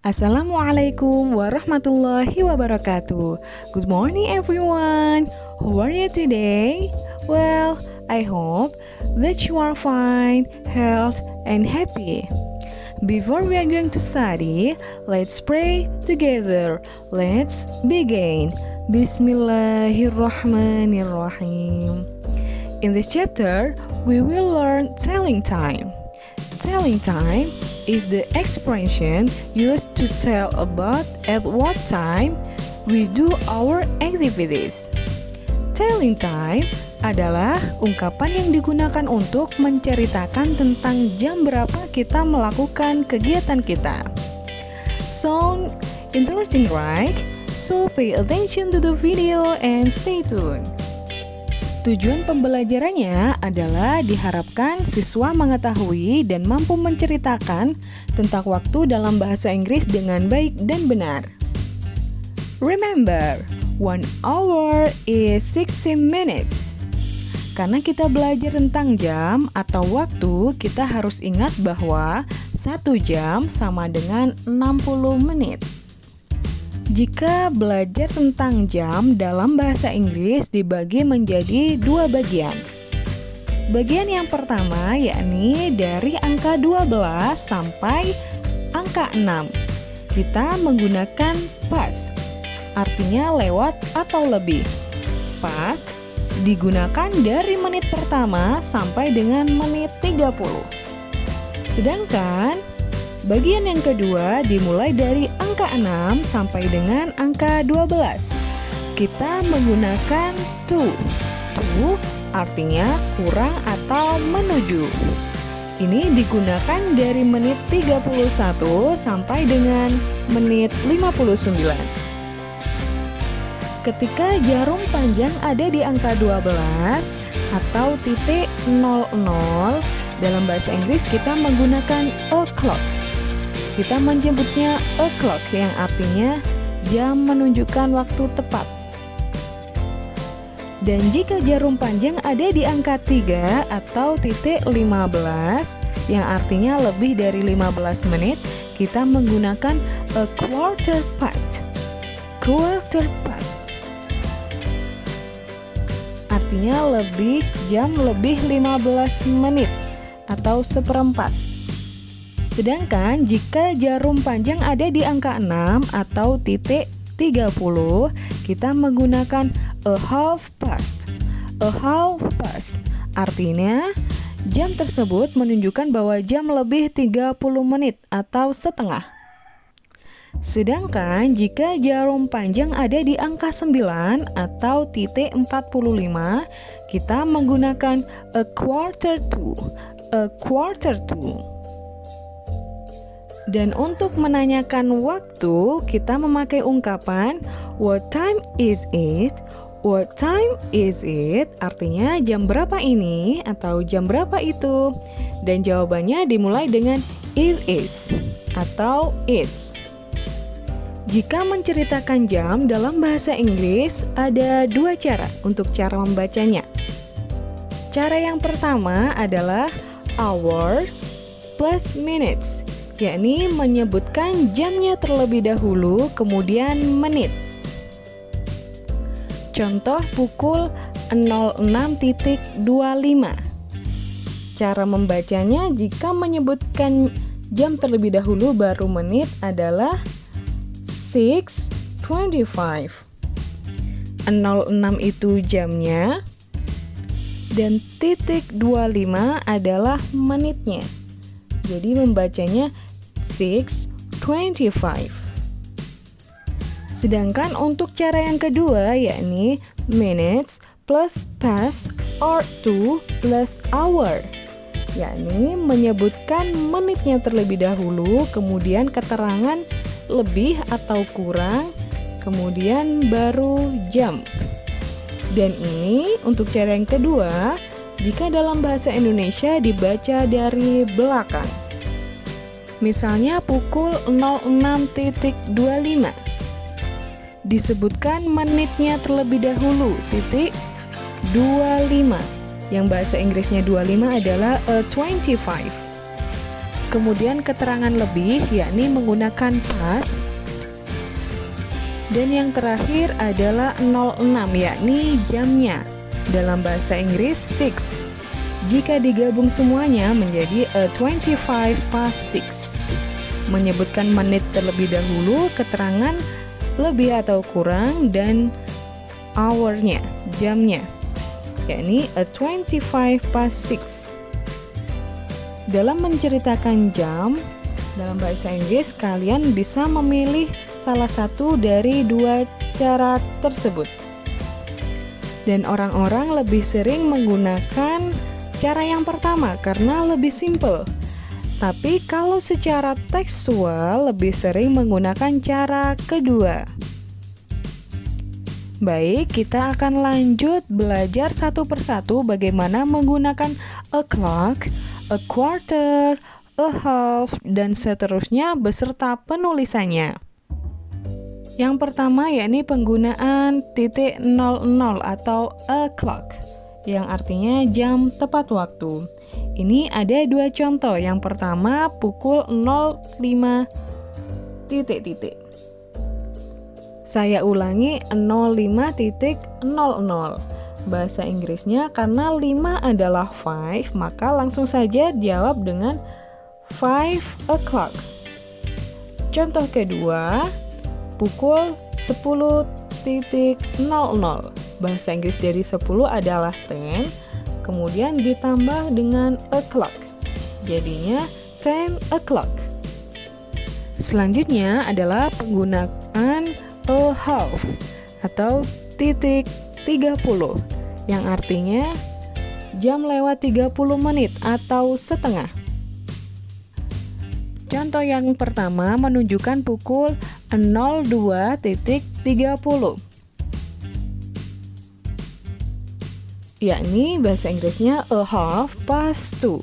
Assalamualaikum warahmatullahi wabarakatuh. Good morning everyone. How are you today? Well, I hope that you are fine, health, and happy. Before we are going to study, let's pray together. Let's begin. Bismillahirrahmanirrahim. In this chapter, we will learn telling time. Telling time is the expression used to tell about at what time we do our activities. Telling time adalah ungkapan yang digunakan untuk menceritakan tentang jam berapa kita melakukan kegiatan kita. Sound interesting, right? So pay attention to the video and stay tuned. Tujuan pembelajarannya adalah diharapkan siswa mengetahui dan mampu menceritakan tentang waktu dalam bahasa Inggris dengan baik dan benar. Remember, 1 hour is 60 minutes. Karena kita belajar tentang jam atau waktu, kita harus ingat bahwa 1 jam sama dengan 60 menit. Jika belajar tentang jam dalam bahasa Inggris dibagi menjadi 2 bagian. Bagian yang pertama yakni dari angka 12 sampai angka 6. Kita menggunakan past, artinya lewat atau lebih. Past digunakan dari menit pertama sampai dengan menit 30. Sedangkan bagian yang kedua dimulai dari angka 6 sampai dengan angka 12. Kita menggunakan to. To artinya kurang atau menuju. Ini digunakan dari menit 31 sampai dengan menit 59. Ketika jarum panjang ada di angka 12 atau titik 00, dalam bahasa Inggris kita menggunakan o'clock. Kita menyebutnya o'clock yang artinya jam menunjukkan waktu tepat. Dan jika jarum panjang ada di angka 3 atau titik 15 yang artinya lebih dari 15 menit, kita menggunakan a quarter past. Quarter past artinya jam lebih 15 menit atau seperempat. Sedangkan jika jarum panjang ada di angka 6 atau titik 30, kita menggunakan a half past. A half past artinya jam tersebut menunjukkan bahwa jam lebih 30 menit atau setengah. Sedangkan jika jarum panjang ada di angka 9 atau titik 45, kita menggunakan a quarter to. A quarter to. Dan untuk menanyakan waktu, kita memakai ungkapan what time is it? What time is it? Artinya jam berapa ini atau jam berapa itu? Dan jawabannya dimulai dengan it is atau it's. Jika menceritakan jam dalam bahasa Inggris, ada 2 cara untuk cara membacanya. Cara yang pertama adalah hour plus minutes, yakni menyebutkan jamnya terlebih dahulu, kemudian menit. Contoh pukul 06.25. Cara membacanya jika menyebutkan jam terlebih dahulu baru menit adalah 6:25. 06 itu jamnya dan titik 25 adalah menitnya. Jadi membacanya 6:25. Sedangkan untuk cara yang kedua yakni minutes plus past or to plus hour, yakni menyebutkan menitnya terlebih dahulu, kemudian keterangan lebih atau kurang, kemudian baru jam. Dan ini untuk cara yang kedua jika dalam bahasa Indonesia dibaca dari belakang. Misalnya pukul 06.25. Disebutkan menitnya terlebih dahulu, titik 25. Yang bahasa Inggrisnya 25 adalah a 25. Kemudian keterangan lebih yakni menggunakan past. Dan yang terakhir adalah 06 yakni jamnya. Dalam bahasa Inggris 6. Jika digabung semuanya menjadi a 25 past 6. Menyebutkan menit terlebih dahulu, keterangan lebih atau kurang, dan hour-nya, jamnya, yakni a 25 past 6. Dalam menceritakan jam, dalam bahasa Inggris, kalian bisa memilih salah satu dari dua cara tersebut. Dan orang-orang lebih sering menggunakan cara yang pertama karena lebih simple. Tapi kalau secara tekstual lebih sering menggunakan cara kedua. Baik, kita akan lanjut belajar satu persatu bagaimana menggunakan a clock, a quarter, a half, dan seterusnya beserta penulisannya. Yang pertama yakni penggunaan titik 00 atau a clock, yang artinya jam tepat waktu. Ini ada dua contoh. Yang pertama pukul 05 titik. Saya ulangi 05.00. Bahasa Inggrisnya karena 5 adalah 5, maka langsung saja jawab dengan 5 o'clock. Contoh kedua pukul 10.00. Bahasa Inggris dari 10 adalah 10, kemudian ditambah dengan o'clock. Jadinya 10 o'clock. Selanjutnya adalah penggunaan a half atau titik 30, yang artinya jam lewat 30 menit atau setengah. Contoh yang pertama menunjukkan pukul 02.30, yakni bahasa Inggrisnya a half past 2.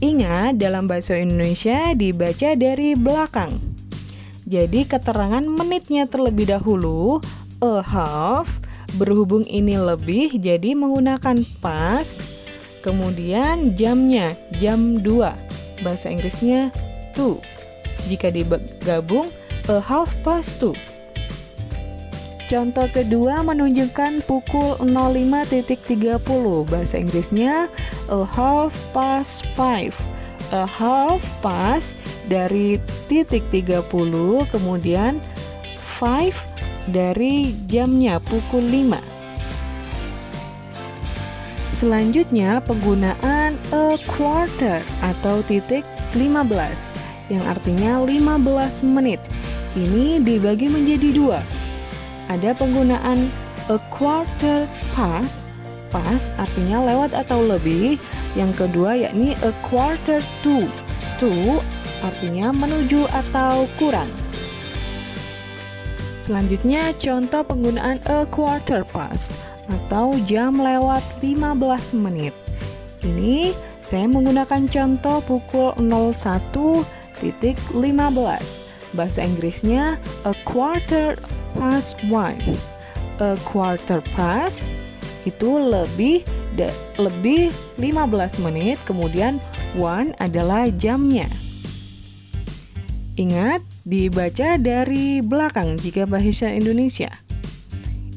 Ingat, dalam bahasa Indonesia dibaca dari belakang. Jadi keterangan menitnya terlebih dahulu, a half, berhubung ini lebih jadi menggunakan past. Kemudian jamnya, jam 2, bahasa Inggrisnya 2. Jika digabung, a half past 2. Contoh kedua menunjukkan pukul 05.30, bahasa Inggrisnya a half past 5. A half past dari titik 30, kemudian 5 dari jamnya pukul 5. Selanjutnya penggunaan a quarter atau titik 15, yang artinya 15 menit. Ini dibagi menjadi dua. Ada penggunaan a quarter past, past artinya lewat atau lebih. Yang kedua yakni a quarter to artinya menuju atau kurang. Selanjutnya contoh penggunaan a quarter past atau jam lewat 15 menit. Ini saya menggunakan contoh pukul 01.15. Bahasa Inggrisnya a quarter past 1. A quarter past itu lebih 15 menit, kemudian 1 adalah jamnya. Ingat, dibaca dari belakang jika bahasa Indonesia.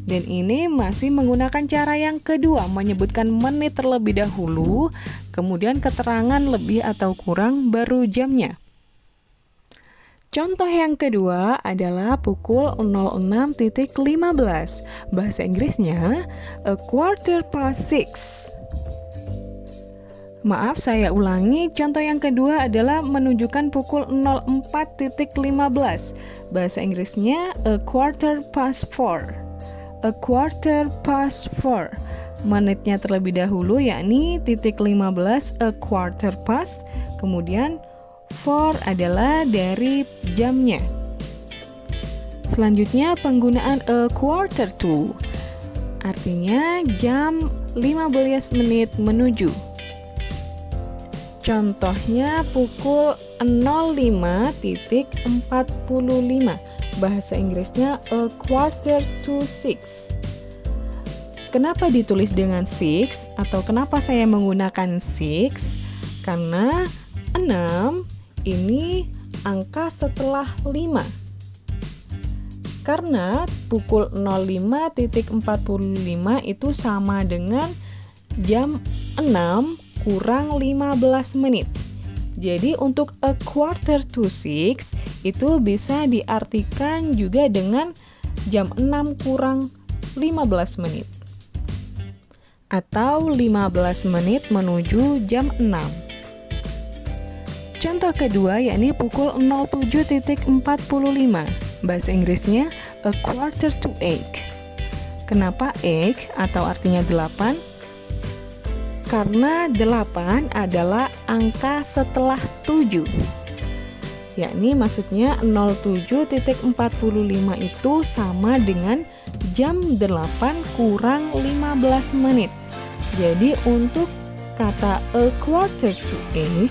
Dan ini masih menggunakan cara yang kedua, menyebutkan menit terlebih dahulu, kemudian keterangan lebih atau kurang, baru jamnya. Contoh yang kedua adalah pukul 06.15. Bahasa Inggrisnya a quarter past 6. Maaf, saya ulangi. Contoh yang kedua adalah menunjukkan pukul 04.15. Bahasa Inggrisnya a quarter past 4. A quarter past 4. Menitnya terlebih dahulu yakni titik 15 a quarter past, kemudian 4 adalah dari jamnya. Selanjutnya penggunaan a quarter to, artinya jam 15 menit menuju. Contohnya pukul 05.45. Bahasa Inggrisnya a quarter to 6. Kenapa ditulis dengan 6 atau kenapa saya menggunakan 6? Karena 6 ini angka setelah 5. Karena pukul 05.45 itu sama dengan jam 6 kurang 15 menit. Jadi untuk a quarter to 6 itu bisa diartikan juga dengan jam 6 kurang 15 menit. Atau 15 menit menuju jam 6. Contoh kedua yakni pukul 07.45. Bahasa Inggrisnya a quarter to 8. Kenapa 8 atau artinya 8? Karena 8 adalah angka setelah 7. Yakni maksudnya 07.45 itu sama dengan jam 8 kurang 15 menit. Jadi untuk kata a quarter to 8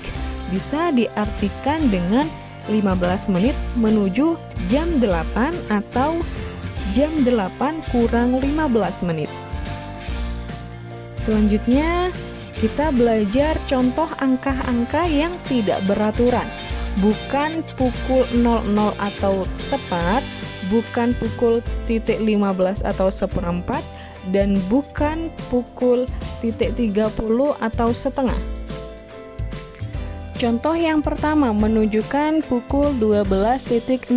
bisa diartikan dengan 15 menit menuju jam 8 atau jam 8 kurang 15 menit. Selanjutnya kita belajar contoh angka-angka yang tidak beraturan. Bukan pukul 00 atau tepat, bukan pukul 15 atau seperempat, dan bukan pukul 30 atau setengah. Contoh yang pertama menunjukkan pukul 12.05.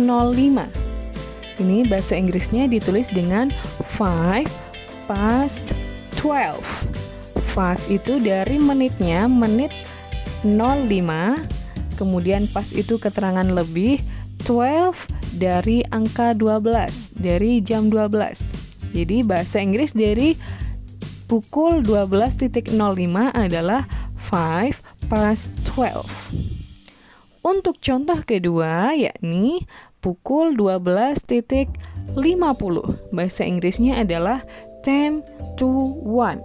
Ini bahasa Inggrisnya ditulis dengan 5 past 12. 5 itu dari menitnya, menit 05, kemudian pas itu keterangan lebih, 12 dari angka 12, dari jam 12. Jadi bahasa Inggris dari pukul 12.05 adalah 5 past 12. Untuk contoh kedua yakni pukul 12.50. Bahasa Inggrisnya adalah 10 to 1.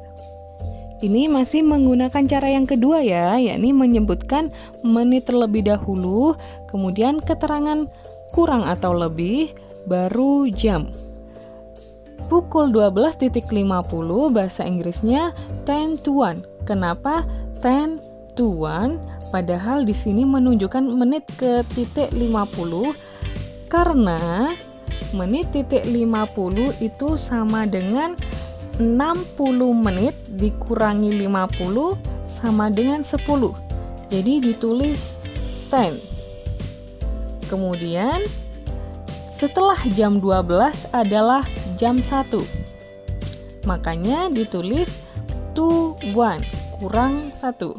Ini masih menggunakan cara yang kedua ya, yakni menyebutkan menit terlebih dahulu, kemudian keterangan kurang atau lebih, baru jam. Pukul 12.50 bahasa Inggrisnya 10 to 1. Kenapa 10 to 1? Padahal di sini menunjukkan menit ke titik 50 karena menit titik 50 itu sama dengan 60 menit dikurangi 50 sama dengan 10. Jadi ditulis 10. Kemudian setelah jam 12 adalah jam 1. Makanya ditulis to 1 kurang 1.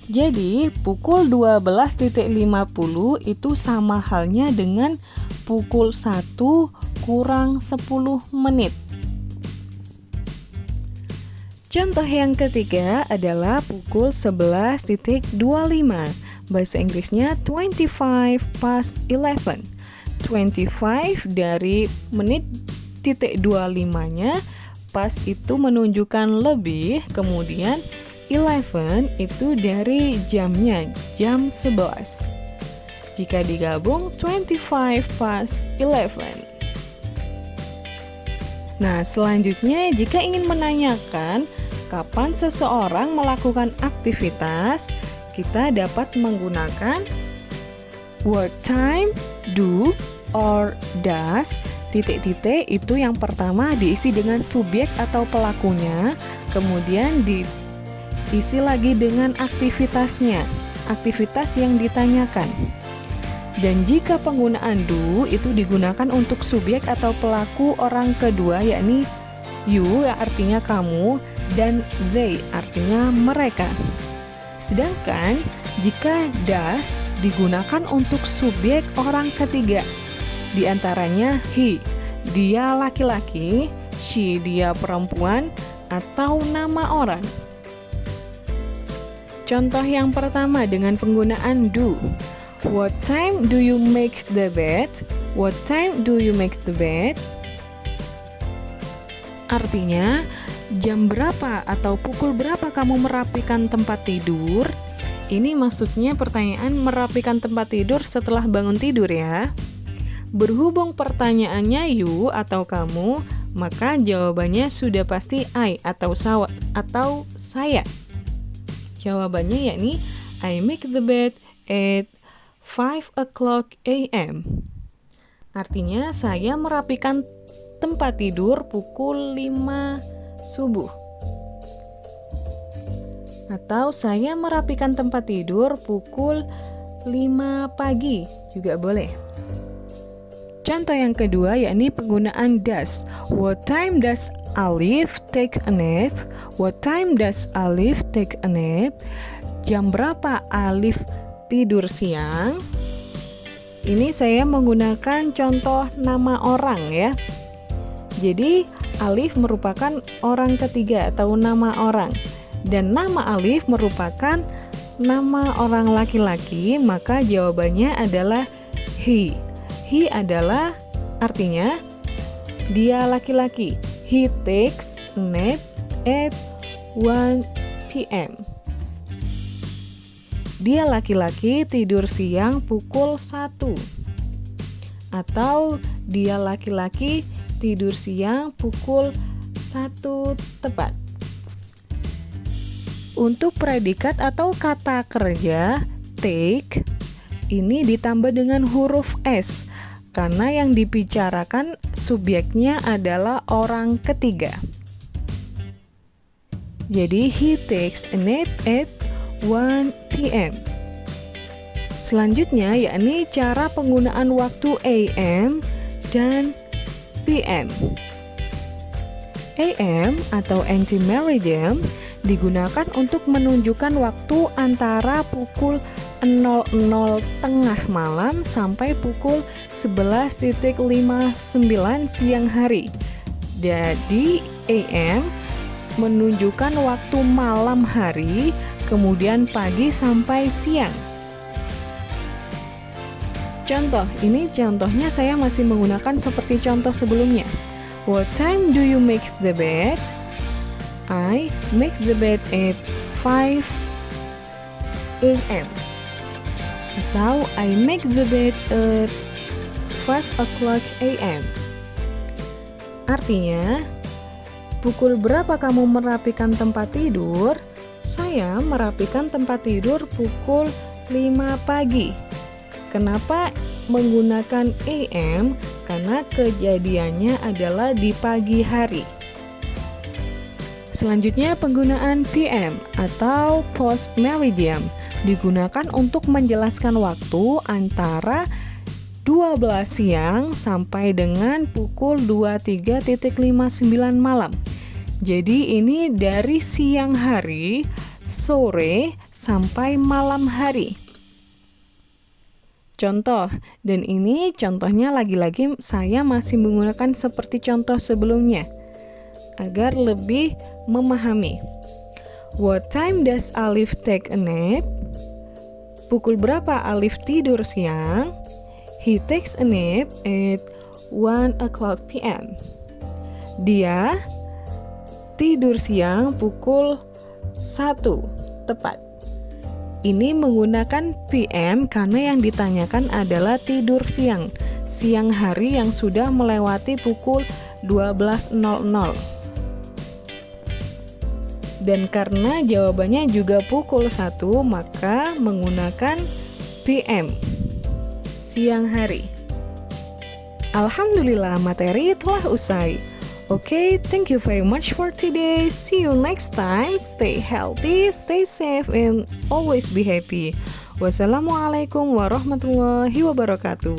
Jadi pukul 12.50 itu sama halnya dengan pukul 1 kurang 10 menit. Contoh yang ketiga adalah pukul 11.25. Bahasa Inggrisnya 25 past 11. 25 dari menit titik 25-nya, pas itu menunjukkan lebih, kemudian 11 itu dari jamnya, jam 11. Jika digabung 25 past 11. Nah, selanjutnya jika ingin menanyakan kapan seseorang melakukan aktivitas, kita dapat menggunakan what time, do, or does. Titik-titik itu yang pertama diisi dengan subjek atau pelakunya, kemudian diisi lagi dengan aktivitasnya, aktivitas yang ditanyakan. Dan jika penggunaan do itu digunakan untuk subjek atau pelaku orang kedua, yakni you yang artinya kamu dan they artinya mereka. Sedangkan jika does digunakan untuk subjek orang ketiga, di antaranya he, dia laki-laki, she, dia perempuan, atau nama orang. Contoh yang pertama dengan penggunaan do. What time do you make the bed? What time do you make the bed? Artinya, jam berapa atau pukul berapa kamu merapikan tempat tidur? Ini maksudnya pertanyaan merapikan tempat tidur setelah bangun tidur ya. Berhubung pertanyaannya you atau kamu, maka jawabannya sudah pasti I atau saya. Jawabannya yakni I make the bed at 5 o'clock a.m. Artinya saya merapikan tempat tidur pukul 5 subuh. Atau saya merapikan tempat tidur pukul 5 pagi juga boleh. Contoh yang kedua yakni penggunaan does. What time does Alif take a nap? What time does Alif take a nap? Jam berapa Alif tidur siang? Ini saya menggunakan contoh nama orang ya. Jadi Alif merupakan orang ketiga atau nama orang. Dan nama Alif merupakan nama orang laki-laki, maka jawabannya adalah he. He adalah artinya dia laki-laki. He takes a nap at 1 p.m. Dia laki-laki tidur siang pukul 1. Atau dia laki-laki tidur siang pukul 1 tepat. Untuk predikat atau kata kerja take ini ditambah dengan huruf S karena yang dibicarakan subjeknya adalah orang ketiga. Jadi he takes a nap at 1 p.m. Selanjutnya yakni cara penggunaan waktu AM dan PM. AM atau anti-meridian digunakan untuk menunjukkan waktu antara pukul 00 tengah malam sampai pukul 11.59 siang hari. Jadi AM menunjukkan waktu malam hari, kemudian pagi sampai siang. Contoh, ini contohnya saya masih menggunakan seperti contoh sebelumnya. What time do you make the bed? I make the bed at 5 a.m. Atau I make the bed at 5 o'clock a.m. Artinya, pukul berapa kamu merapikan tempat tidur? Saya merapikan tempat tidur pukul 5 pagi. Kenapa menggunakan AM? Karena kejadiannya adalah di pagi hari. Selanjutnya penggunaan PM atau post meridian digunakan untuk menjelaskan waktu antara 12 siang sampai dengan pukul 23.59 malam. Jadi ini dari siang hari, sore, sampai malam hari. Contoh, dan ini contohnya lagi-lagi saya masih menggunakan seperti contoh sebelumnya agar lebih memahami. What time does Alif take a nap? Pukul berapa Alif tidur siang? He takes a nap at 1 o'clock p.m. Dia tidur siang pukul 1 tepat. Ini menggunakan PM karena yang ditanyakan adalah tidur siang hari yang sudah melewati pukul 12.00. Dan karena jawabannya juga pukul 1, maka menggunakan PM, siang hari. Alhamdulillah, materi telah usai. Okay, thank you very much for today. See you next time. Stay healthy, stay safe, and always be happy. Wassalamualaikum warahmatullahi wabarakatuh.